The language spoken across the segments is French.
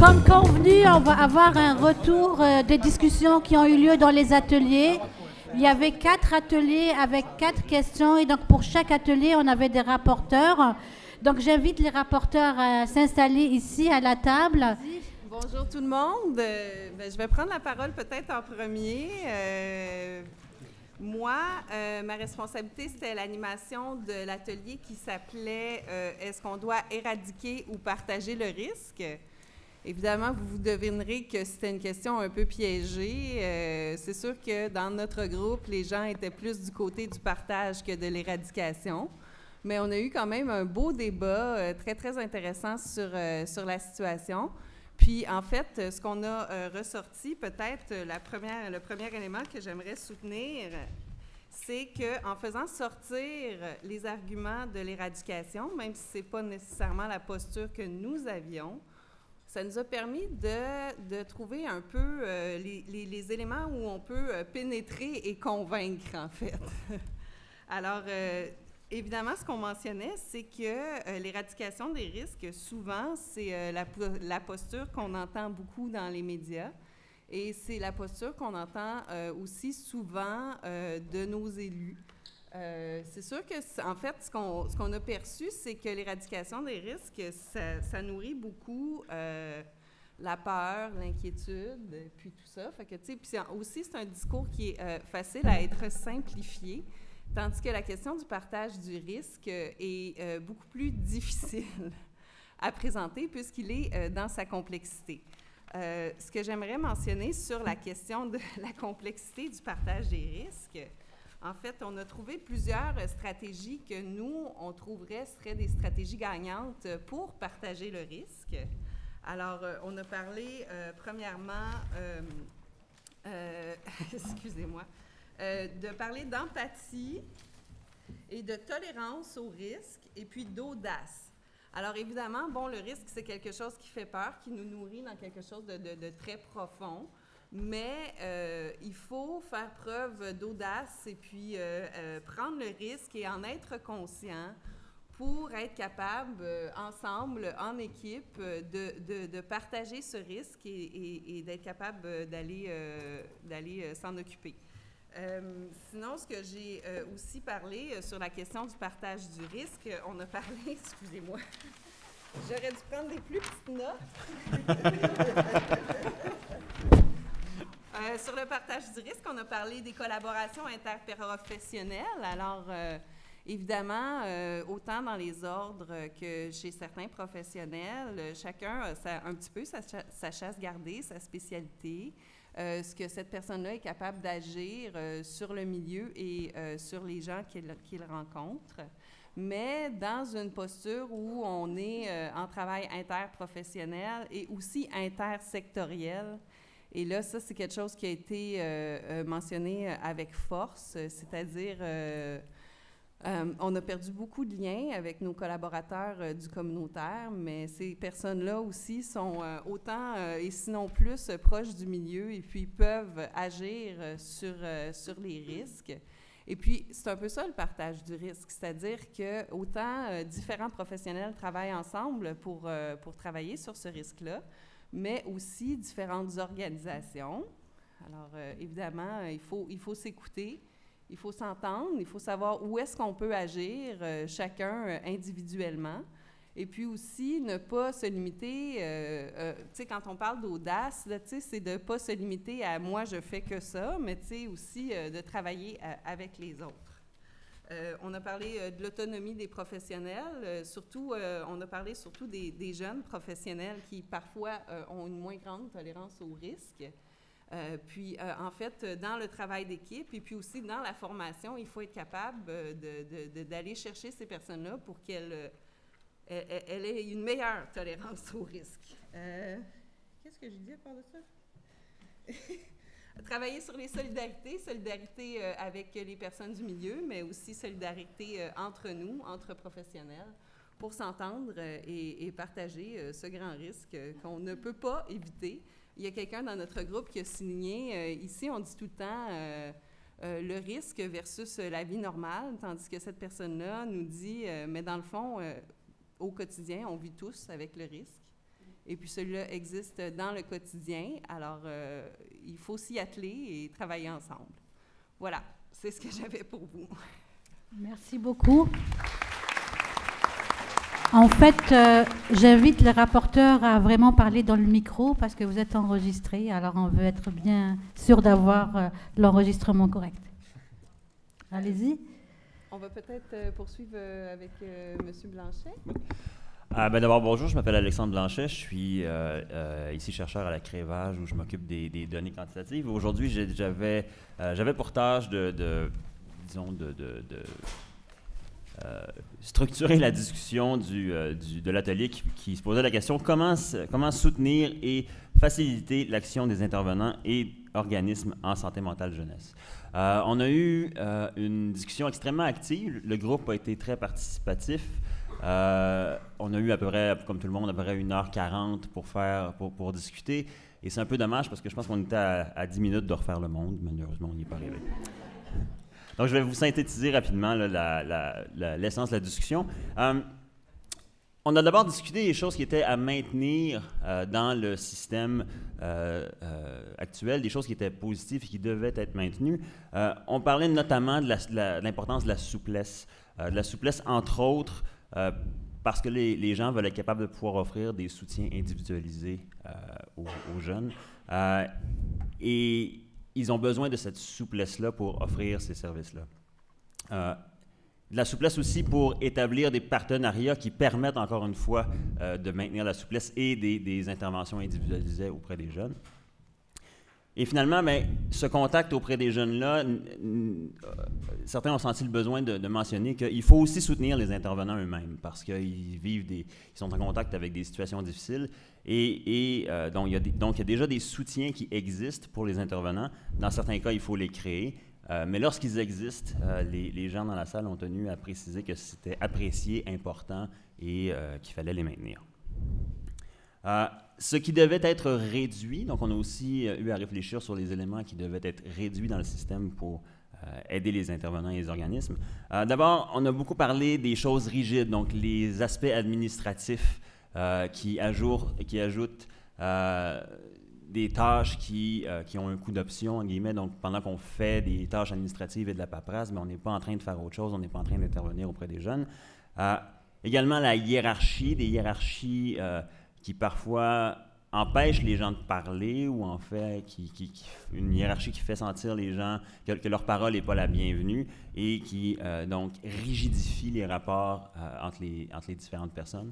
Comme convenu, on va avoir un retour des discussions qui ont eu lieu dans les ateliers. Il y avait 4 ateliers avec 4 questions et donc pour chaque atelier, on avait des rapporteurs. Donc j'invite les rapporteurs à s'installer ici à la table. Bonjour tout le monde. Je vais prendre la parole peut-être en premier. Moi, ma responsabilité, c'était l'animation de l'atelier qui s'appelait « Est-ce qu'on doit éradiquer ou partager le risque? » Évidemment, vous devinerez que c'était une question un peu piégée. C'est sûr que dans notre groupe, les gens étaient plus du côté du partage que de l'éradication. Mais on a eu quand même un beau débat très, très intéressant sur la situation. Puis, en fait, ce qu'on a ressorti, peut-être le premier élément que j'aimerais soutenir, c'est qu'en faisant sortir les arguments de l'éradication, même si ce n'est pas nécessairement la posture que nous avions, ça nous a permis de trouver un peu les éléments où on peut pénétrer et convaincre, en fait. Alors, évidemment, ce qu'on mentionnait, c'est que l'éradication des risques, souvent, c'est la posture qu'on entend beaucoup dans les médias et c'est la posture qu'on entend aussi souvent de nos élus. C'est sûr que, en fait, ce qu'on a perçu, c'est que l'éradication des risques, ça nourrit beaucoup la peur, l'inquiétude, puis tout ça. Fait que, tu sais, puis aussi, c'est un discours qui est facile à être simplifié, tandis que la question du partage du risque est beaucoup plus difficile à présenter puisqu'il est dans sa complexité. Ce que j'aimerais mentionner sur la question de la complexité du partage des risques, en fait, on a trouvé plusieurs stratégies que nous, on trouverait seraient des stratégies gagnantes pour partager le risque. Alors, on a parlé, premièrement, excusez-moi, de parler d'empathie et de tolérance au risque et puis d'audace. Alors, évidemment, bon, le risque, c'est quelque chose qui fait peur, qui nous nourrit dans quelque chose de très profond. Mais il faut faire preuve d'audace et puis prendre le risque et en être conscient pour être capable, ensemble, en équipe, de partager ce risque et d'être capable d'aller s'en occuper. Sinon, ce que j'ai aussi parlé sur la question du partage du risque, on a parlé, excusez-moi, j'aurais dû prendre des plus petites notes. Sur le partage du risque, on a parlé des collaborations interprofessionnelles. Alors, évidemment, autant dans les ordres que chez certains professionnels, chacun a un petit peu sa chasse gardée, sa spécialité, ce que cette personne-là est capable d'agir sur le milieu et sur les gens qu'il rencontre. Mais dans une posture où on est en travail interprofessionnel et aussi intersectoriel. Et là, ça, c'est quelque chose qui a été mentionné avec force, c'est-à-dire on a perdu beaucoup de liens avec nos collaborateurs du communautaire, mais ces personnes-là aussi sont autant et sinon plus proches du milieu et puis peuvent agir sur les risques. Et puis, c'est un peu ça le partage du risque, c'est-à-dire que autant différents professionnels travaillent ensemble pour travailler sur ce risque-là, mais aussi différentes organisations. Alors, évidemment, il faut s'écouter, il faut s'entendre, il faut savoir où est-ce qu'on peut agir, chacun individuellement. Et puis aussi, ne pas se limiter, tu sais, quand on parle d'audace, tu sais, c'est de ne pas se limiter à « moi, je fais que ça », mais tu sais, aussi de travailler avec les autres. On a parlé de l'autonomie des professionnels, surtout, on a parlé surtout des jeunes professionnels qui parfois ont une moins grande tolérance au risque. Puis, en fait, dans le travail d'équipe et puis aussi dans la formation, il faut être capable d'aller chercher ces personnes-là pour qu'elles aient une meilleure tolérance au risque. Qu'est-ce que j'ai dit à part de ça? Travailler sur les solidarités avec les personnes du milieu, mais aussi solidarité entre nous, entre professionnels, pour s'entendre et partager ce grand risque qu'on ne peut pas éviter. Il y a quelqu'un dans notre groupe qui a signé, ici on dit tout le temps le risque versus la vie normale, tandis que cette personne-là nous dit, mais dans le fond, au quotidien, on vit tous avec le risque. Et puis celui-là existe dans le quotidien. Alors, il faut s'y atteler et travailler ensemble. Voilà, c'est ce que j'avais pour vous. Merci beaucoup. En fait, j'invite le rapporteur à vraiment parler dans le micro parce que vous êtes enregistré. Alors, on veut être bien sûr d'avoir l'enregistrement correct. Allez-y. On va peut-être poursuivre avec M. Blanchet. D'abord, bonjour, je m'appelle Alexandre Blanchet, je suis ici chercheur à la Crévage où je m'occupe des données quantitatives. Aujourd'hui, j'avais pour tâche de structurer la discussion de l'atelier qui se posait la question comment soutenir et faciliter l'action des intervenants et organismes en santé mentale jeunesse. On a eu une discussion extrêmement active, le groupe a été très participatif. On a eu à peu près, comme tout le monde, à peu près 1h40 pour discuter. Et c'est un peu dommage parce que je pense qu'on était à 10 minutes de refaire le monde. Malheureusement, on n'y est pas arrivé. Donc, je vais vous synthétiser rapidement là, l'essence de la discussion. On a d'abord discuté des choses qui étaient à maintenir dans le système actuel, des choses qui étaient positives et qui devaient être maintenues. On parlait notamment de l'importance de la souplesse. De la souplesse, entre autres, parce que les gens veulent être capables de pouvoir offrir des soutiens individualisés aux jeunes. Et ils ont besoin de cette souplesse-là pour offrir ces services-là. De la souplesse aussi pour établir des partenariats qui permettent, encore une fois, de maintenir la souplesse et des interventions individualisées auprès des jeunes. Et finalement, ce contact auprès des jeunes-là, certains ont senti le besoin de mentionner qu'il faut aussi soutenir les intervenants eux-mêmes parce qu'ils ils sont en contact avec des situations difficiles et donc il y a déjà des soutiens qui existent pour les intervenants. Dans certains cas, il faut les créer. Mais lorsqu'ils existent, les gens dans la salle ont tenu à préciser que c'était apprécié, important et qu'il fallait les maintenir. Ce qui devait être réduit, donc on a aussi eu à réfléchir sur les éléments qui devaient être réduits dans le système pour aider les intervenants et les organismes. D'abord, on a beaucoup parlé des choses rigides, donc les aspects administratifs qui ajoutent des tâches qui ont un coût d'option, en guillemets, donc pendant qu'on fait des tâches administratives et de la paperasse, mais on n'est pas en train de faire autre chose, on n'est pas en train d'intervenir auprès des jeunes. Également, la hiérarchie, des hiérarchies qui parfois empêchent les gens de parler ou en fait une hiérarchie qui fait sentir les gens que leur parole n'est pas la bienvenue et qui donc rigidifie les rapports entre les différentes personnes.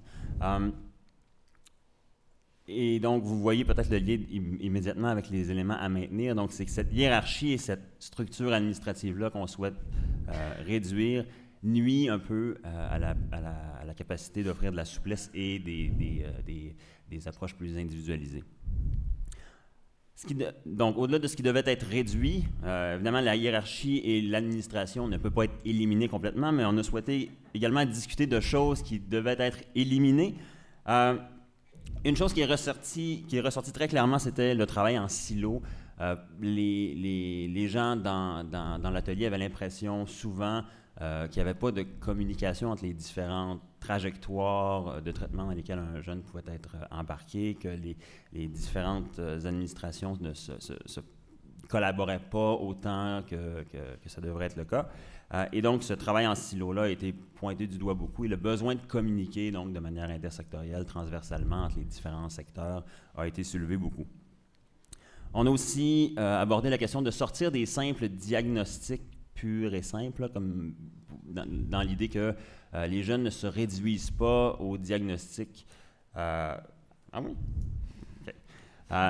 Et donc, vous voyez peut-être le lien immédiatement avec les éléments à maintenir. Donc, c'est que cette hiérarchie et cette structure administrative-là qu'on souhaite réduire nuit un peu à la capacité d'offrir de la souplesse et des approches plus individualisées. Donc, au-delà de ce qui devait être réduit, évidemment, la hiérarchie et l'administration ne peuvent pas être éliminées complètement, mais on a souhaité également discuter de choses qui devaient être éliminées. Une chose qui est ressortie très clairement, c'était le travail en silo. Les gens dans l'atelier avaient l'impression souvent qu'il n'y avait pas de communication entre les différentes trajectoires de traitement dans lesquelles un jeune pouvait être embarqué, que les différentes administrations ne se collaboraient pas autant que ça devrait être le cas. Et donc, ce travail en silo-là a été pointé du doigt beaucoup et le besoin de communiquer donc, de manière intersectorielle, transversalement entre les différents secteurs a été soulevé beaucoup. On a aussi abordé la question de sortir des simples diagnostics purs et simples, là, comme dans l'idée que les jeunes ne se réduisent pas aux diagnostics. Ah oui? Okay.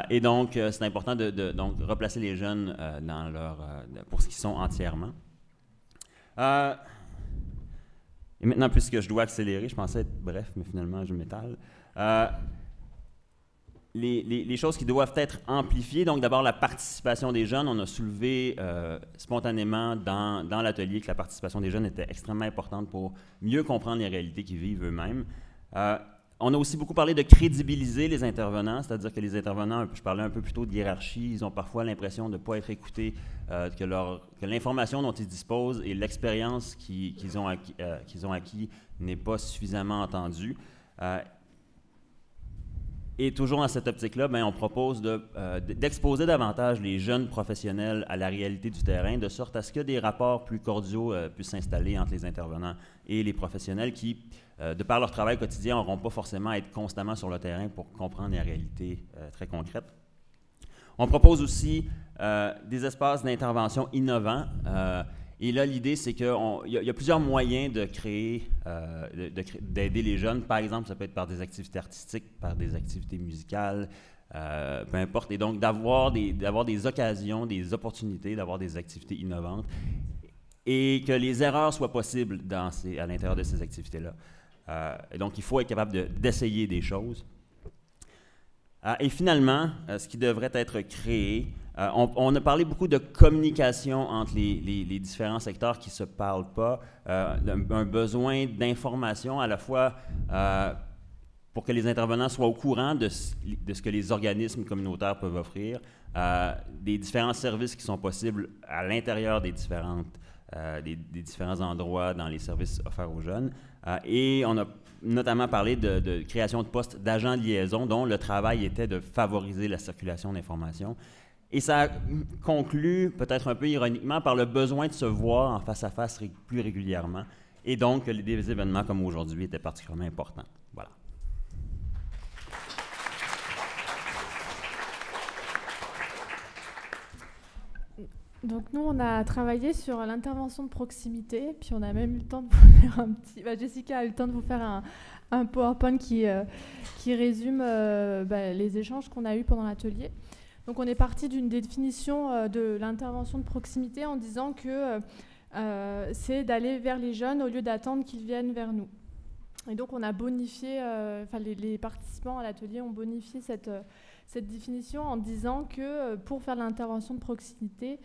Et donc, c'est important de donc, replacer les jeunes pour ce qu'ils sont entièrement. Et maintenant, puisque je dois accélérer, je pensais être bref, mais finalement, je m'étale. Les choses qui doivent être amplifiées, donc d'abord la participation des jeunes, on a soulevé spontanément dans l'atelier que la participation des jeunes était extrêmement importante pour mieux comprendre les réalités qu'ils vivent eux-mêmes. On a aussi beaucoup parlé de crédibiliser les intervenants, c'est-à-dire que les intervenants, je parlais un peu plus tôt de hiérarchie, ils ont parfois l'impression de ne pas être écoutés, que l'information dont ils disposent et l'expérience qu'ils ont acquis n'est pas suffisamment entendue. Et toujours dans cette optique-là, on propose d'exposer davantage les jeunes professionnels à la réalité du terrain, de sorte à ce que des rapports plus cordiaux puissent s'installer entre les intervenants et les professionnels qui, de par leur travail quotidien, n'auront pas forcément à être constamment sur le terrain pour comprendre les réalités très concrètes. On propose aussi des espaces d'intervention innovants. Et là, l'idée, c'est qu'il y a plusieurs moyens de créer, d'aider les jeunes. Par exemple, ça peut être par des activités artistiques, par des activités musicales, peu importe. Et donc, d'avoir des occasions, des opportunités, d'avoir des activités innovantes et que les erreurs soient possibles à l'intérieur de ces activités-là. Et donc, il faut être capable d'essayer des choses. Et finalement, ce qui devrait être créé, on a parlé beaucoup de communication entre les différents secteurs qui ne se parlent pas, un besoin d'information à la fois pour que les intervenants soient au courant de ce que les organismes communautaires peuvent offrir, des différents services qui sont possibles à l'intérieur des différents endroits dans les services offerts aux jeunes. Et on a notamment parlé de création de postes d'agents de liaison dont le travail était de favoriser la circulation d'informations. Et ça conclut, peut-être un peu ironiquement, par le besoin de se voir en face à face plus régulièrement. Et donc, des événements comme aujourd'hui étaient particulièrement importants. Voilà. Donc nous, on a travaillé sur l'intervention de proximité, puis on a même eu le temps de vous faire un petit... Jessica a eu le temps de vous faire un PowerPoint qui résume les échanges qu'on a eus pendant l'atelier. Donc on est parti d'une définition de l'intervention de proximité en disant que c'est d'aller vers les jeunes au lieu d'attendre qu'ils viennent vers nous. Et donc on a bonifié, les participants à l'atelier ont bonifié cette définition en disant que pour faire de l'intervention de proximité,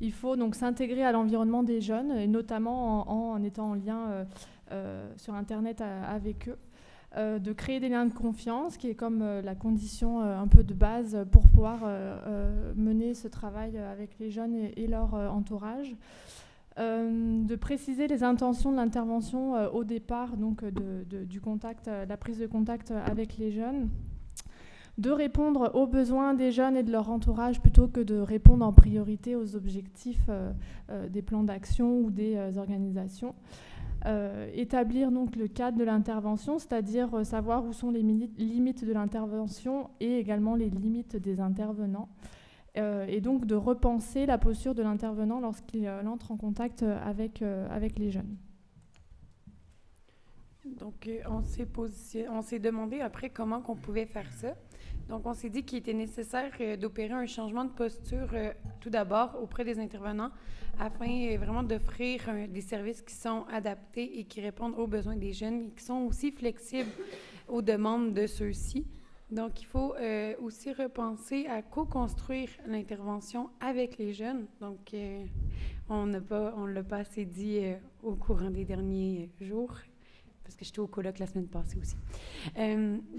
il faut donc s'intégrer à l'environnement des jeunes, et notamment en étant en lien sur Internet avec eux. De créer des liens de confiance, qui est comme la condition un peu de base pour pouvoir mener ce travail avec les jeunes et leur entourage. De préciser les intentions de l'intervention au départ donc du contact, la prise de contact avec les jeunes. De répondre aux besoins des jeunes et de leur entourage plutôt que de répondre en priorité aux objectifs des plans d'action ou des organisations. Établir donc le cadre de l'intervention, c'est-à-dire savoir où sont les limites de l'intervention et également les limites des intervenants. Et donc de repenser la posture de l'intervenant lorsqu'il entre en contact avec les jeunes. Donc on s'est demandé après comment qu'on pouvait faire ça. Donc on s'est dit qu'il était nécessaire d'opérer un changement de posture tout d'abord auprès des intervenants afin vraiment d'offrir des services qui sont adaptés et qui répondent aux besoins des jeunes et qui sont aussi flexibles aux demandes de ceux-ci. Donc, il faut aussi repenser à co-construire l'intervention avec les jeunes. Donc, on ne l'a pas assez dit au courant des derniers jours, parce que j'étais au colloque la semaine passée aussi.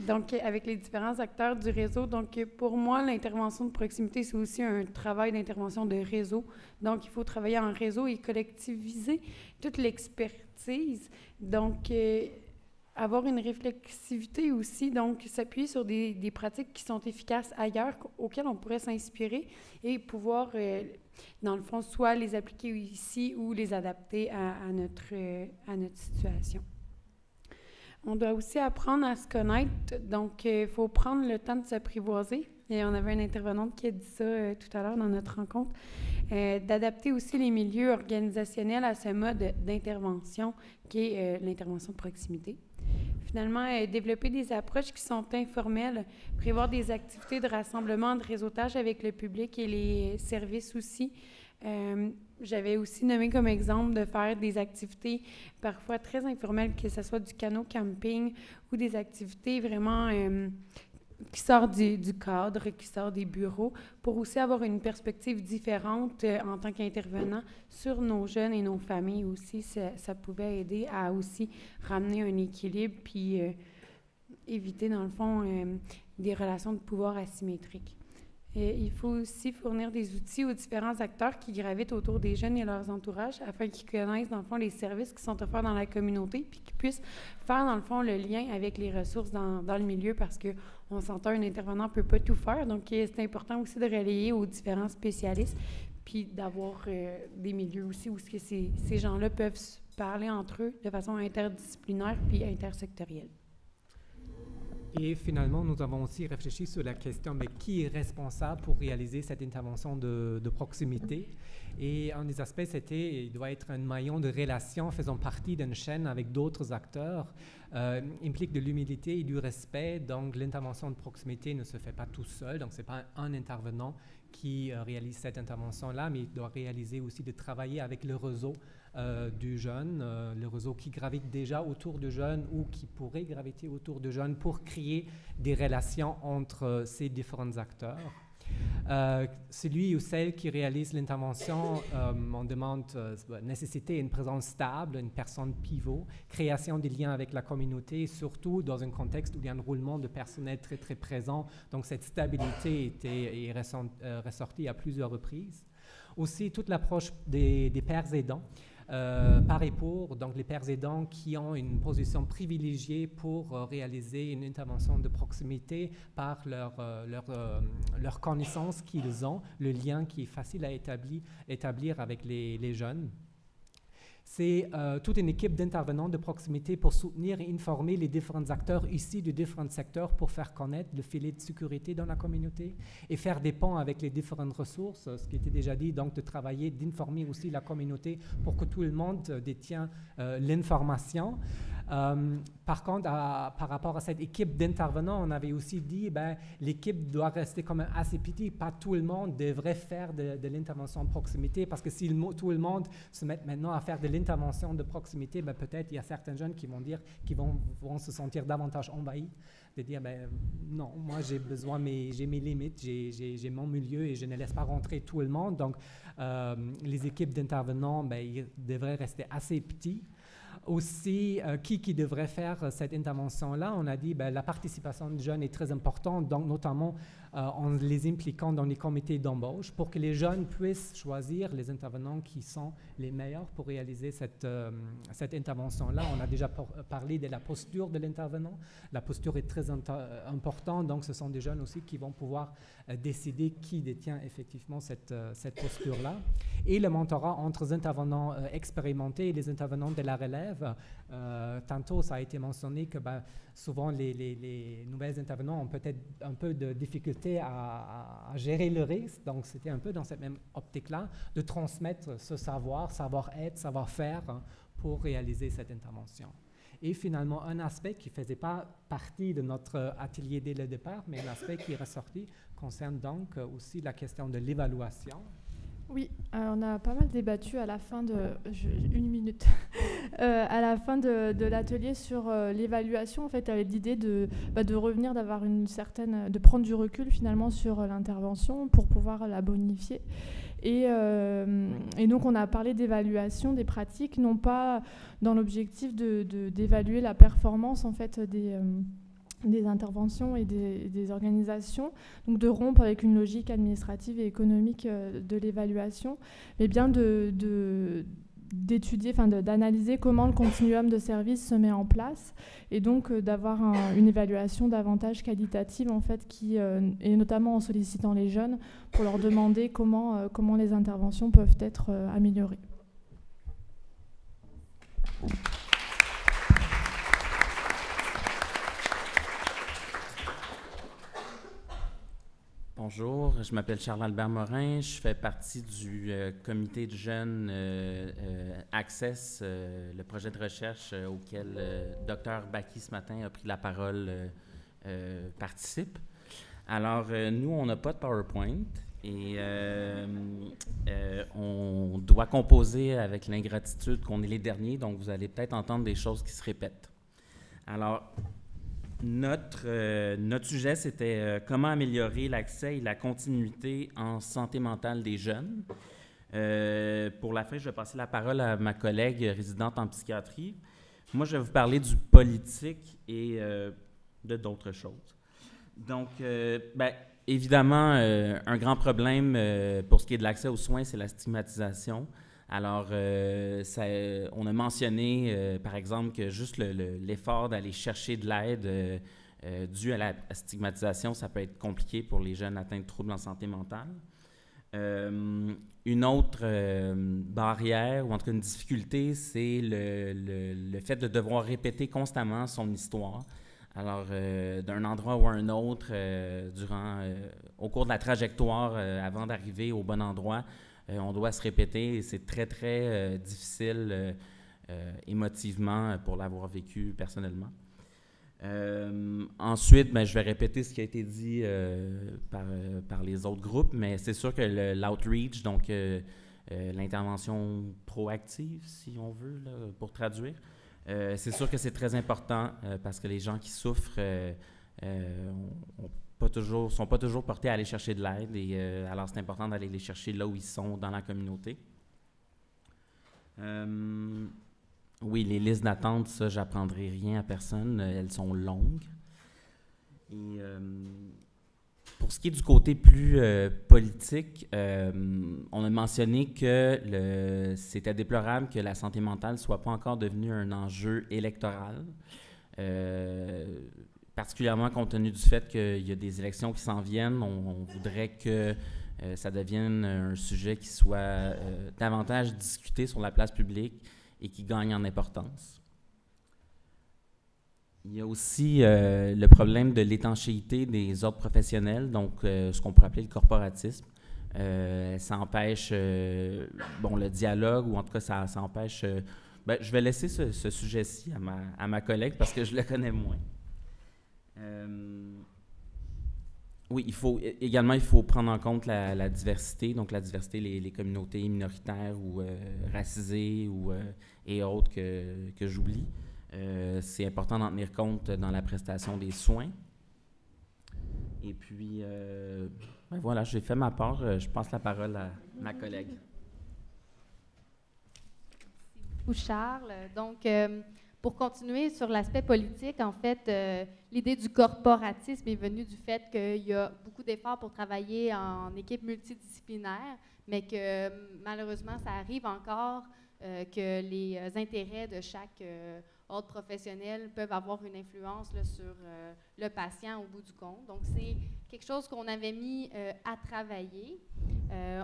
Donc, avec les différents acteurs du réseau. Donc, pour moi, l'intervention de proximité, c'est aussi un travail d'intervention de réseau. Donc, il faut travailler en réseau et collectiviser toute l'expertise. Donc, avoir une réflexivité aussi, donc s'appuyer sur des pratiques qui sont efficaces ailleurs, auxquelles on pourrait s'inspirer et pouvoir, dans le fond, soit les appliquer ici ou les adapter à notre situation. On doit aussi apprendre à se connaître, donc il faut prendre le temps de s'apprivoiser. Et on avait une intervenante qui a dit ça tout à l'heure dans notre rencontre, d'adapter aussi les milieux organisationnels à ce mode d'intervention qui est l'intervention de proximité. Finalement, développer des approches qui sont informelles, prévoir des activités de rassemblement, de réseautage avec le public et les services aussi. J'avais aussi nommé comme exemple de faire des activités parfois très informelles, que ce soit du canot camping ou des activités vraiment qui sortent du cadre, qui sortent des bureaux, pour aussi avoir une perspective différente en tant qu'intervenant sur nos jeunes et nos familles aussi. Ça pouvait aider à aussi ramener un équilibre puis éviter, dans le fond, des relations de pouvoir asymétriques. Et il faut aussi fournir des outils aux différents acteurs qui gravitent autour des jeunes et leurs entourages afin qu'ils connaissent, dans le fond, les services qui sont offerts dans la communauté puis qu'ils puissent faire, dans le fond, le lien avec les ressources dans le milieu parce que on s'entend, un intervenant ne peut pas tout faire. Donc, c'est important aussi de relayer aux différents spécialistes, puis d'avoir des milieux aussi où ces gens-là peuvent parler entre eux de façon interdisciplinaire puis intersectorielle. Et finalement, nous avons aussi réfléchi sur la question, mais qui est responsable pour réaliser cette intervention de proximité? Et un des aspects, c'était, il doit être un maillon de relation faisant partie d'une chaîne avec d'autres acteurs, implique de l'humilité et du respect. Donc, l'intervention de proximité ne se fait pas tout seul. Donc, ce n'est pas un intervenant qui réalise cette intervention-là, mais il doit réaliser aussi de travailler avec le réseau du jeune, le réseau qui gravite déjà autour du jeune ou qui pourrait graviter autour du jeune pour créer des relations entre ces différents acteurs. Celui ou celle qui réalise l'intervention, on demande nécessiter une présence stable, une personne pivot, création des liens avec la communauté, surtout dans un contexte où il y a un roulement de personnel très très présent. Donc cette stabilité est ressortie à plusieurs reprises. Aussi toute l'approche des pairs aidants. Par et pour, donc les pairs aidants qui ont une position privilégiée pour réaliser une intervention de proximité par leur connaissance qu'ils ont, le lien qui est facile à établir avec les jeunes. C'est toute une équipe d'intervenants de proximité pour soutenir et informer les différents acteurs ici de différents secteurs pour faire connaître le filet de sécurité dans la communauté et faire des ponts avec les différentes ressources, ce qui était déjà dit, donc de travailler, d'informer aussi la communauté pour que tout le monde détient l'information. Par contre, par rapport à cette équipe d'intervenants, on avait aussi dit l'équipe doit rester quand même assez petite. Pas tout le monde devrait faire de l'intervention de proximité parce que si tout le monde se met maintenant à faire de l'intervention de proximité, peut-être il y a certains jeunes qui vont dire qu'ils vont se sentir davantage envahis, de dire non, moi j'ai besoin, j'ai mes limites, j'ai mon milieu et je ne laisse pas rentrer tout le monde. Donc les équipes d'intervenants, ils devraient rester assez petits. Aussi, qui devrait faire cette intervention-là? On a dit la participation des jeunes est très importante, donc notamment en les impliquant dans les comités d'embauche pour que les jeunes puissent choisir les intervenants qui sont les meilleurs pour réaliser cette intervention-là. On a déjà parlé de la posture de l'intervenant. La posture est très importante, donc ce sont des jeunes aussi qui vont pouvoir décider qui détient effectivement cette posture-là. Et le mentorat entre les intervenants expérimentés et les intervenants de la relève. Tantôt, ça a été mentionné que souvent les nouvelles intervenants ont peut-être un peu de difficulté à gérer le risque. Donc, c'était un peu dans cette même optique-là de transmettre ce savoir-être, savoir-faire pour réaliser cette intervention. Et finalement, un aspect qui ne faisait pas partie de notre atelier dès le départ, mais un aspect qui est ressorti concerne donc aussi la question de l'évaluation. Oui, on a pas mal débattu à la fin de... une minute. À la fin de l'atelier sur l'évaluation, en fait, avec l'idée de revenir, d'avoir de prendre du recul finalement sur l'intervention pour pouvoir la bonifier. Et donc, on a parlé d'évaluation des pratiques, non pas dans l'objectif d'évaluer la performance en fait des interventions et des organisations, donc de rompre avec une logique administrative et économique de l'évaluation, mais bien d'étudier, d'analyser comment le continuum de services se met en place et donc d'avoir une évaluation davantage qualitative en fait, et notamment en sollicitant les jeunes pour leur demander comment les interventions peuvent être améliorées. Bonjour, je m'appelle Charles-Albert Morin, je fais partie du comité de jeunes Access, le projet de recherche auquel Dr Baki ce matin a pris la parole, participe. Alors, nous, on n'a pas de PowerPoint et on doit composer avec l'ingratitude qu'on est les derniers, donc vous allez peut-être entendre des choses qui se répètent. Alors, notre sujet, c'était comment améliorer l'accès et la continuité en santé mentale des jeunes. Pour la fin, je vais passer la parole à ma collègue résidente en psychiatrie. Moi, je vais vous parler du politique et de d'autres choses. Donc, évidemment, un grand problème pour ce qui est de l'accès aux soins, c'est la stigmatisation. Alors, on a mentionné, par exemple, que juste l'effort d'aller chercher de l'aide dû à la stigmatisation, ça peut être compliqué pour les jeunes atteints de troubles en santé mentale. Une autre barrière, ou en tout cas une difficulté, c'est le fait de devoir répéter constamment son histoire. Alors, d'un endroit ou à un autre, au cours de la trajectoire, avant d'arriver au bon endroit, on doit se répéter et c'est très, très difficile émotivement pour l'avoir vécu personnellement. Ensuite, je vais répéter ce qui a été dit par les autres groupes, mais c'est sûr que l'outreach, donc l'intervention proactive, si on veut, là, pour traduire, c'est sûr que c'est très important parce que les gens qui souffrent sont pas toujours portés à aller chercher de l'aide et alors c'est important d'aller les chercher là où ils sont dans la communauté. Oui, les listes d'attente, ça, j'apprendrai rien à personne. Elles sont longues. Et pour ce qui est du côté plus politique, on a mentionné que c'était déplorable que la santé mentale ne soit pas encore devenue un enjeu électoral, particulièrement compte tenu du fait qu'il y a des élections qui s'en viennent. On voudrait que ça devienne un sujet qui soit davantage discuté sur la place publique et qui gagne en importance. Il y a aussi le problème de l'étanchéité des ordres professionnels, donc ce qu'on pourrait appeler le corporatisme. Ça empêche le dialogue, ou en tout cas, ça empêche... je vais laisser ce sujet-ci à ma collègue parce que je le connais moins. Oui, il faut prendre en compte la diversité, donc la diversité, les communautés minoritaires ou racisées et autres que j'oublie. C'est important d'en tenir compte dans la prestation des soins. Et puis, voilà, j'ai fait ma part. Je passe la parole à ma collègue. Merci beaucoup, Charles. Donc, pour continuer sur l'aspect politique, en fait, l'idée du corporatisme est venue du fait qu'il y a beaucoup d'efforts pour travailler en équipe multidisciplinaire, mais que malheureusement, ça arrive encore que les intérêts de chaque ordre professionnel peuvent avoir une influence là, sur le patient au bout du compte. Donc, c'est quelque chose qu'on avait mis à travailler.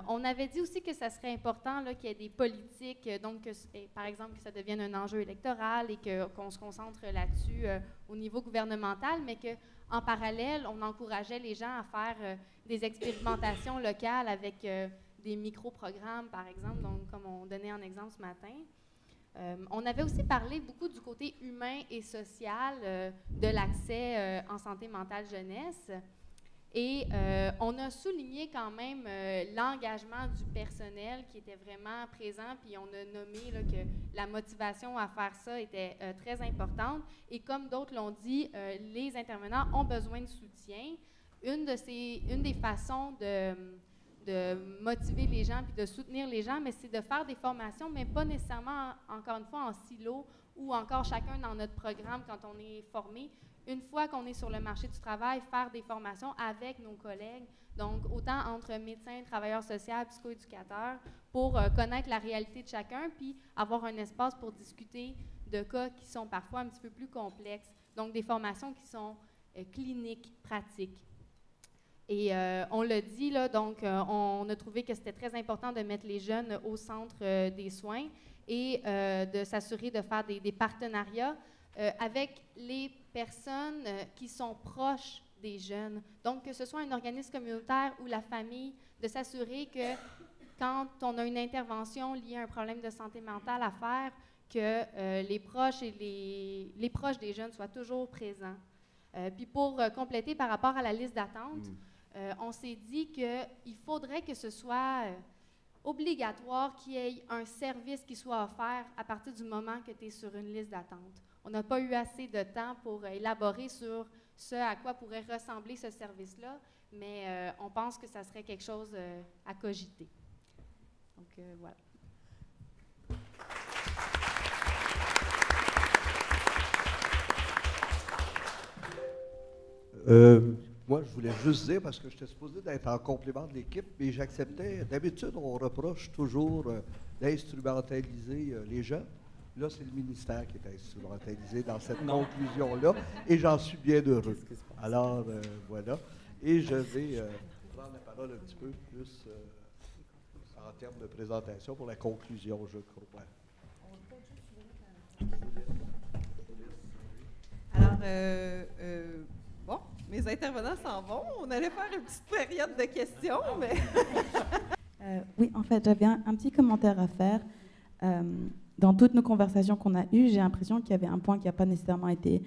On avait dit aussi que ça serait important qu'il y ait des politiques, donc par exemple que ça devienne un enjeu électoral et qu'on se concentre là-dessus au niveau gouvernemental, mais qu'en parallèle, on encourageait les gens à faire des expérimentations locales avec des micro-programmes, par exemple, donc comme on donnait en exemple ce matin. On avait aussi parlé beaucoup du côté humain et social de l'accès en santé mentale jeunesse. Et on a souligné quand même l'engagement du personnel qui était vraiment présent, puis on a nommé là, que la motivation à faire ça était très importante. Et comme d'autres l'ont dit, les intervenants ont besoin de soutien. Une des façons de motiver les gens puis de soutenir les gens, mais c'est de faire des formations, mais pas nécessairement, encore une fois, en silo ou encore chacun dans notre programme quand on est formé. Une fois qu'on est sur le marché du travail, faire des formations avec nos collègues, donc autant entre médecins, travailleurs sociaux, psychoéducateurs, pour connaître la réalité de chacun, puis avoir un espace pour discuter de cas qui sont parfois un petit peu plus complexes. Donc des formations qui sont cliniques, pratiques. Et on l'a dit, là, donc on a trouvé que c'était très important de mettre les jeunes au centre des soins et de s'assurer de faire des partenariats avec les personnes qui sont proches des jeunes. Donc, que ce soit un organisme communautaire ou la famille, de s'assurer que quand on a une intervention liée à un problème de santé mentale à faire, que les proches et les proches des jeunes soient toujours présents. Puis pour compléter par rapport à la liste d'attente, on s'est dit qu'il faudrait que ce soit obligatoire qu'il y ait un service qui soit offert à partir du moment que tu es sur une liste d'attente. On n'a pas eu assez de temps pour élaborer sur ce à quoi pourrait ressembler ce service-là, mais on pense que ça serait quelque chose à cogiter. Donc, voilà. Moi, je voulais juste dire, parce que j'étais supposé d'être en complément de l'équipe, mais j'acceptais. D'habitude, on reproche toujours d'instrumentaliser les gens. Là, c'est le ministère qui est instrumentalisé dans cette conclusion-là, et j'en suis bien heureux. Alors, voilà. Et je vais prendre la parole un petit peu plus en termes de présentation pour la conclusion, je crois. Alors, bon, mes intervenants s'en vont. On allait faire une petite période de questions, mais... Oui, en fait, j'avais un petit commentaire à faire. Dans toutes nos conversations qu'on a eues, j'ai l'impression qu'il y avait un point qui n'a pas nécessairement été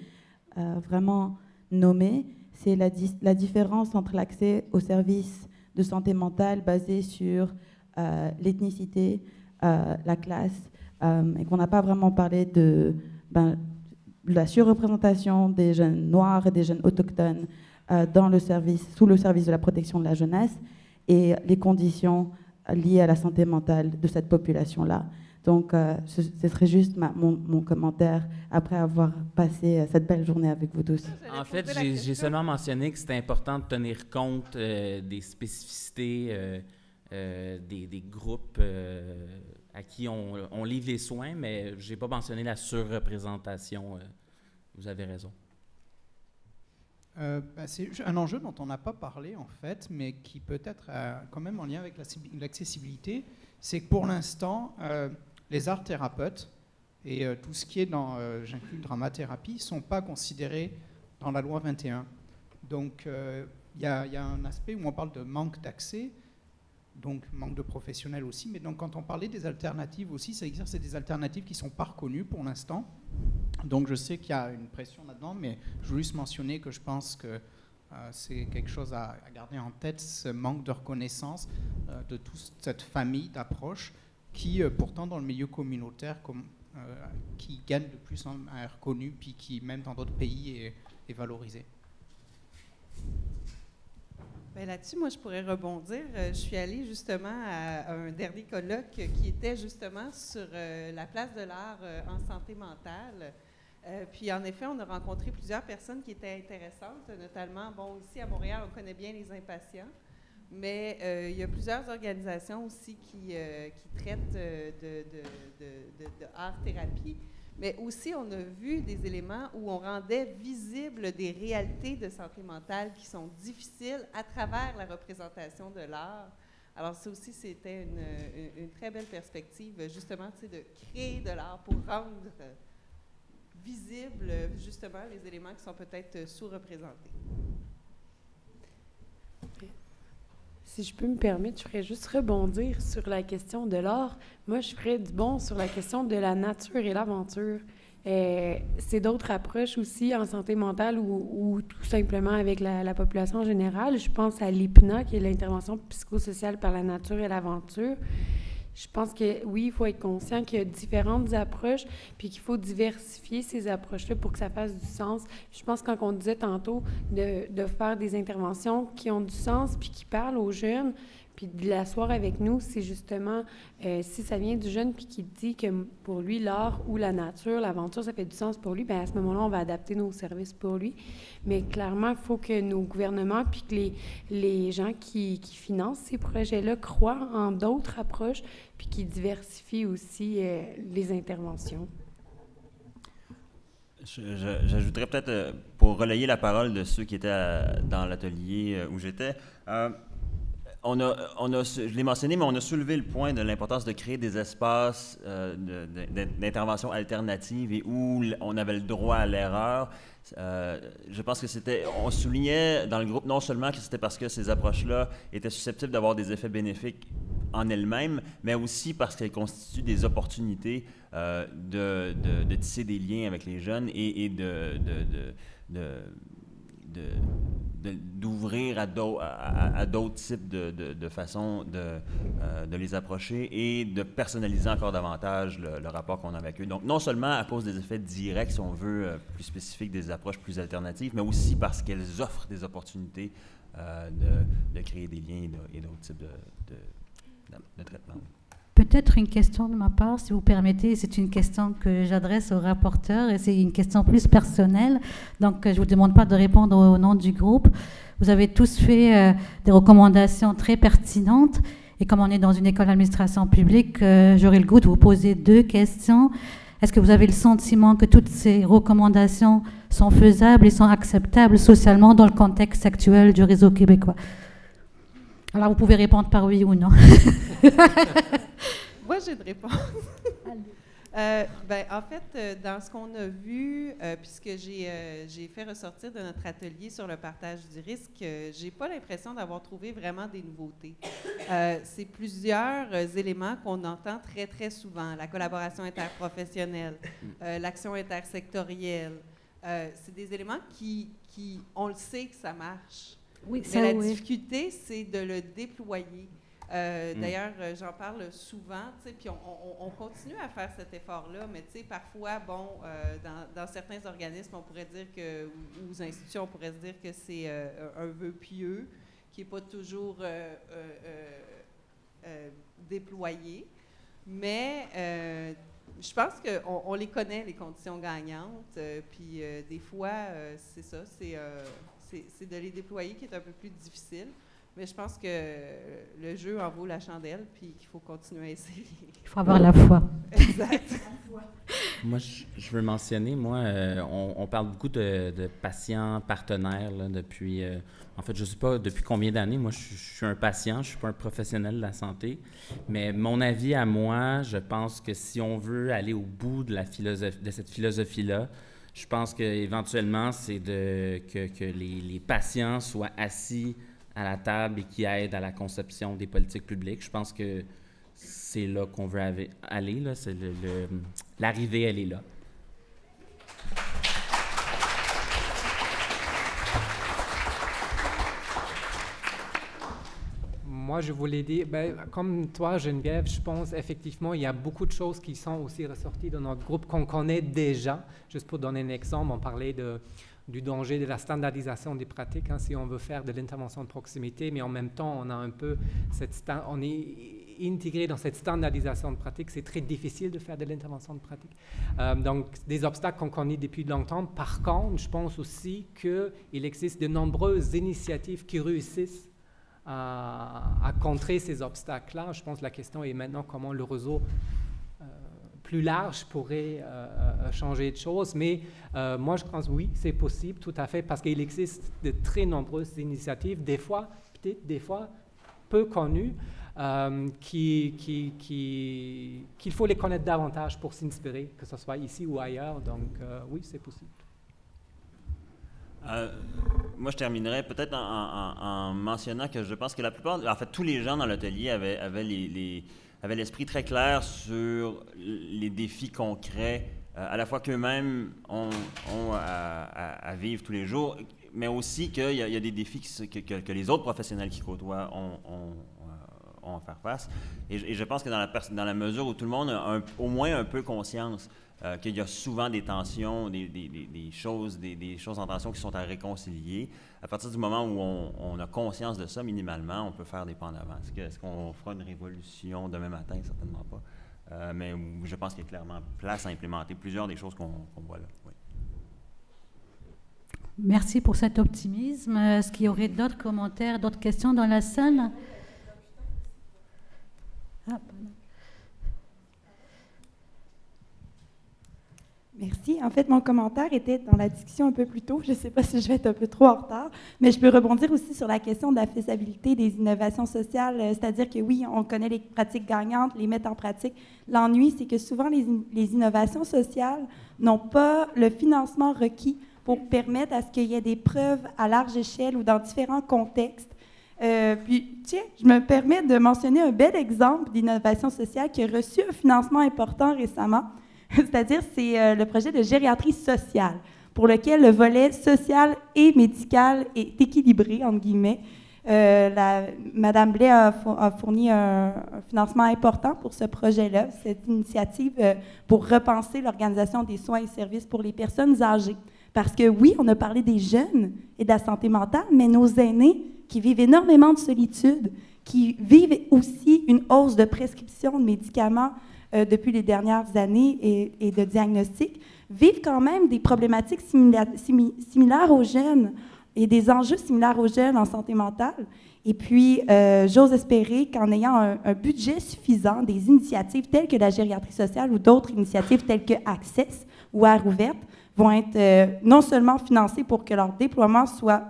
vraiment nommé. C'est la différence entre l'accès aux services de santé mentale basé sur l'ethnicité, la classe, et qu'on n'a pas vraiment parlé de la surreprésentation des jeunes noirs et des jeunes autochtones sous le service de la protection de la jeunesse et les conditions liées à la santé mentale de cette population-là. Donc, ce serait juste mon commentaire après avoir passé cette belle journée avec vous tous. En fait, j'ai seulement mentionné que c'était important de tenir compte des spécificités des groupes à qui on livre les soins, mais je n'ai pas mentionné la surreprésentation. Vous avez raison. C'est un enjeu dont on n'a pas parlé, en fait, mais qui peut être quand même en lien avec l'accessibilité. C'est que pour l'instant, les arts thérapeutes et tout ce qui est j'inclus dramathérapie, ne sont pas considérés dans la loi 21. Donc, il y a un aspect où on parle de manque d'accès, donc manque de professionnels aussi, mais donc quand on parlait des alternatives aussi, ça existe, c'est des alternatives qui ne sont pas reconnues pour l'instant. Donc, je sais qu'il y a une pression là-dedans, mais je veux juste mentionner que je pense que c'est quelque chose à garder en tête, ce manque de reconnaissance de toute cette famille d'approches qui, pourtant, dans le milieu communautaire, qui gagne de plus en plus reconnu, puis qui, même dans d'autres pays, est valorisé. Bien, là-dessus, moi, je pourrais rebondir. Je suis allée justement à un dernier colloque qui était justement sur la place de l'art en santé mentale. Puis, en effet, on a rencontré plusieurs personnes qui étaient intéressantes, notamment, bon, ici à Montréal, on connaît bien les impatients. Mais il y a plusieurs organisations aussi qui traitent de art-thérapie. Mais aussi, on a vu des éléments où on rendait visibles des réalités de santé mentale qui sont difficiles à travers la représentation de l'art. Alors, ça aussi, c'était une très belle perspective, justement, de créer de l'art pour rendre visibles, justement, les éléments qui sont peut-être sous-représentés. Si je peux me permettre, je ferais juste rebondir sur la question de l'art. Moi, je ferais du bon sur la question de la nature et l'aventure. C'est d'autres approches aussi en santé mentale ou tout simplement avec la population en général. Je pense à l'IPNA, qui est l'intervention psychosociale par la nature et l'aventure. Je pense que, oui, il faut être conscient qu'il y a différentes approches, puis qu'il faut diversifier ces approches-là pour que ça fasse du sens. Je pense que quand on disait tantôt de faire des interventions qui ont du sens, puis qui parlent aux jeunes, puis de l'asseoir avec nous, c'est justement, si ça vient du jeune, puis qui dit que pour lui, l'art ou la nature, l'aventure, ça fait du sens pour lui, bien à ce moment-là, on va adapter nos services pour lui. Mais clairement, il faut que nos gouvernements, puis que les gens qui financent ces projets-là croient en d'autres approches, puis qui diversifient aussi les interventions. J'ajouterais peut-être, pour relayer la parole de ceux qui étaient dans l'atelier où j'étais, je l'ai mentionné, mais on a soulevé le point de l'importance de créer des espaces d'intervention alternative et où on avait le droit à l'erreur. Je pense que on soulignait dans le groupe non seulement que c'était parce que ces approches-là étaient susceptibles d'avoir des effets bénéfiques en elles-mêmes, mais aussi parce qu'elles constituent des opportunités de tisser des liens avec les jeunes et d'ouvrir à d'autres types de façons de les approcher et de personnaliser encore davantage le rapport qu'on a avec eux. Donc, non seulement à cause des effets directs, si on veut, plus spécifiques, des approches plus alternatives, mais aussi parce qu'elles offrent des opportunités de créer des liens et d'autres types de traitements. Peut-être une question de ma part, si vous permettez. C'est une question que j'adresse au rapporteur et c'est une question plus personnelle. Donc, je ne vous demande pas de répondre au nom du groupe. Vous avez tous fait des recommandations très pertinentes. Et comme on est dans une école d'administration publique, j'aurai le goût de vous poser 2 questions. Est-ce que vous avez le sentiment que toutes ces recommandations sont faisables et sont acceptables socialement dans le contexte actuel du réseau québécois? Alors, vous pouvez répondre par oui ou non. Moi, j'ai une réponse. En fait, dans ce qu'on a vu, puisque j'ai fait ressortir de notre atelier sur le partage du risque, j'ai pas l'impression d'avoir trouvé vraiment des nouveautés. C'est plusieurs éléments qu'on entend très, très souvent. La collaboration interprofessionnelle, l'action intersectorielle. C'est des éléments qui, on le sait que ça marche. Oui, mais la difficulté, c'est de le déployer. D'ailleurs, j'en parle souvent, puis on continue à faire cet effort-là, mais parfois, bon, dans certains organismes, on pourrait dire que, ou aux institutions, on pourrait se dire que c'est un vœu pieux qui n'est pas toujours déployé, mais je pense qu'on les connaît, les conditions gagnantes, puis des fois, c'est ça, c'est de les déployer qui est un peu plus difficile. Mais je pense que le jeu en vaut la chandelle, puis qu'il faut continuer à essayer. Il faut avoir la foi. Exact. Moi, je veux mentionner, on parle beaucoup de patients partenaires là, depuis... en fait, je ne sais pas depuis combien d'années. Moi, je suis un patient, je ne suis pas un professionnel de la santé. Mais mon avis à moi, je pense que si on veut aller au bout de cette philosophie-là, je pense qu'éventuellement, c'est que les patients soient assis à la table et qui aident à la conception des politiques publiques. Je pense que c'est là qu'on veut aller. Là. L'arrivée, elle est là. Moi, je voulais dire, comme toi, Geneviève, je pense effectivement il y a beaucoup de choses qui sont aussi ressorties dans notre groupe qu'on connaît déjà. Juste pour donner un exemple, on parlait du danger de la standardisation des pratiques, si on veut faire de l'intervention de proximité, mais en même temps, on a un peu on est intégré dans cette standardisation de pratiques. C'est très difficile de faire de l'intervention de pratique. Donc, des obstacles qu'on connaît depuis longtemps. Par contre, je pense aussi qu'il existe de nombreuses initiatives qui réussissent à contrer ces obstacles-là. Je pense que la question est maintenant comment le réseau plus large pourrait changer de choses. Mais moi, je pense oui, c'est possible, tout à fait, parce qu'il existe de très nombreuses initiatives, des fois, peut-être des fois peu connues, qu'il faut les connaître davantage pour s'inspirer, que ce soit ici ou ailleurs. Donc oui, c'est possible. Moi, je terminerais peut-être en mentionnant que je pense que la plupart, en fait, tous les gens dans l'atelier avaient l'esprit très clair sur les défis concrets, à la fois qu'eux-mêmes ont à vivre tous les jours, mais aussi qu'il y a des défis que les autres professionnels qui côtoient ont à faire face. Et je pense que dans la mesure où tout le monde a au moins un peu conscience qu'il y a souvent des tensions, des choses en tension qui sont à réconcilier. À partir du moment où on a conscience de ça, minimalement, on peut faire des pas en avant. Est-ce qu'on fera une révolution demain matin? Certainement pas. Mais je pense qu'il y a clairement place à implémenter plusieurs des choses qu'on voit là. Oui. Merci pour cet optimisme. Est-ce qu'il y aurait d'autres commentaires, d'autres questions dans la salle? Merci. En fait, mon commentaire était dans la discussion un peu plus tôt. Je ne sais pas si je vais être un peu trop en retard, mais je peux rebondir aussi sur la question de la faisabilité des innovations sociales. C'est-à-dire que oui, on connaît les pratiques gagnantes, les mettre en pratique. L'ennui, c'est que souvent, les innovations sociales n'ont pas le financement requis pour permettre à ce qu'il y ait des preuves à large échelle ou dans différents contextes. Puis, tiens, je me permets de mentionner un bel exemple d'innovation sociale qui a reçu un financement important récemment. C'est-à-dire, c'est le projet de gériatrie sociale, pour lequel le volet social et médical est équilibré, entre guillemets. Madame Blais a fourni un financement important pour ce projet-là, cette initiative pour repenser l'organisation des soins et services pour les personnes âgées. Parce que oui, on a parlé des jeunes et de la santé mentale, mais nos aînés qui vivent énormément de solitude, qui vivent aussi une hausse de prescription de médicaments depuis les dernières années et de diagnostic, vivent quand même des problématiques similaires aux jeunes. et des enjeux similaires aux jeunes en santé mentale. Et puis, j'ose espérer qu'en ayant un budget suffisant, des initiatives telles que la gériatrie sociale ou d'autres initiatives telles que Access ou Air ouverte vont être non seulement financées pour que leur déploiement soit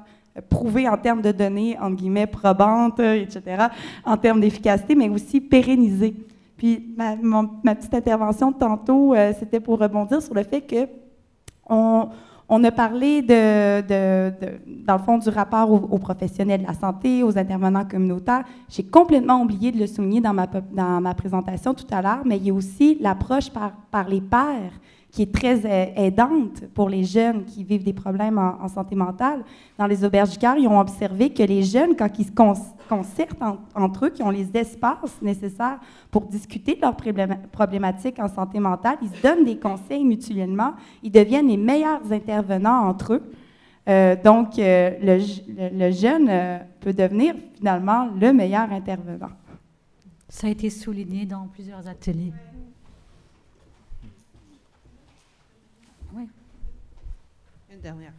prouvé en termes de données, entre guillemets, probantes, etc., en termes d'efficacité, mais aussi pérennisé. Puis ma petite intervention de tantôt, c'était pour rebondir sur le fait que on a parlé dans le fond, du rapport aux professionnels de la santé, aux intervenants communautaires. J'ai complètement oublié de le souligner dans ma présentation tout à l'heure, mais il y a aussi l'approche par les pairs qui est très aidante pour les jeunes qui vivent des problèmes en santé mentale. Dans les auberges du cœur, ils ont observé que les jeunes, quand ils se concertent entre eux, qui ont les espaces nécessaires pour discuter de leurs problématiques en santé mentale, ils se donnent des conseils mutuellement, ils deviennent les meilleurs intervenants entre eux. Donc, le jeune peut devenir finalement le meilleur intervenant. Ça a été souligné dans plusieurs ateliers. Oui. Une dernière.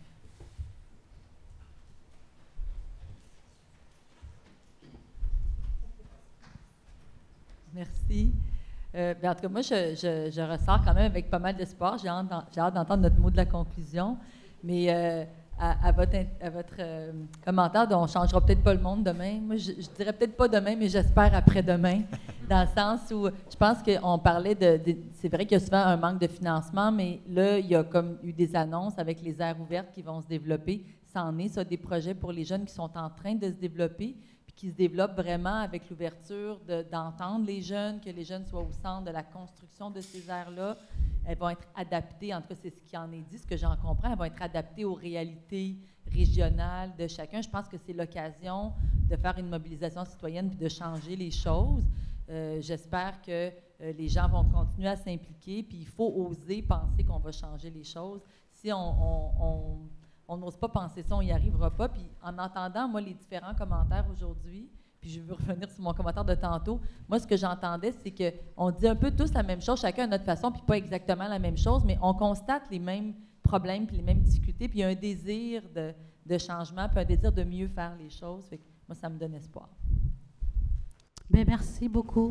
Merci. En tout cas, moi, je ressors quand même avec pas mal d'espoir. J'ai hâte d'entendre notre mot de la conclusion. Mais à votre commentaire, on ne changera peut-être pas le monde demain. Moi, je dirais peut-être pas demain, mais j'espère après-demain. Dans le sens où je pense qu'on parlait c'est vrai qu'il y a souvent un manque de financement, mais là, il y a comme eu des annonces avec les aires ouvertes qui vont se développer. Ça en est, ça, des projets pour les jeunes qui sont en train de se développer, puis qui se développent vraiment avec l'ouverture d'entendre les jeunes, que les jeunes soient au centre de la construction de ces aires-là. Elles vont être adaptées, en tout cas, c'est ce qui en est dit, ce que j'en comprends, elles vont être adaptées aux réalités régionales de chacun. Je pense que c'est l'occasion de faire une mobilisation citoyenne puis de changer les choses. J'espère que les gens vont continuer à s'impliquer, puis il faut oser penser qu'on va changer les choses. Si on n'ose pas penser ça, on n'y arrivera pas. Puis en entendant, moi, les différents commentaires aujourd'hui, puis je veux revenir sur mon commentaire de tantôt, moi, ce que j'entendais, c'est qu'on dit un peu tous la même chose, chacun à notre façon, puis pas exactement la même chose, mais on constate les mêmes problèmes, puis les mêmes difficultés, puis il y a un désir de changement, puis un désir de mieux faire les choses. Fait que moi, ça me donne espoir. Bien, merci beaucoup.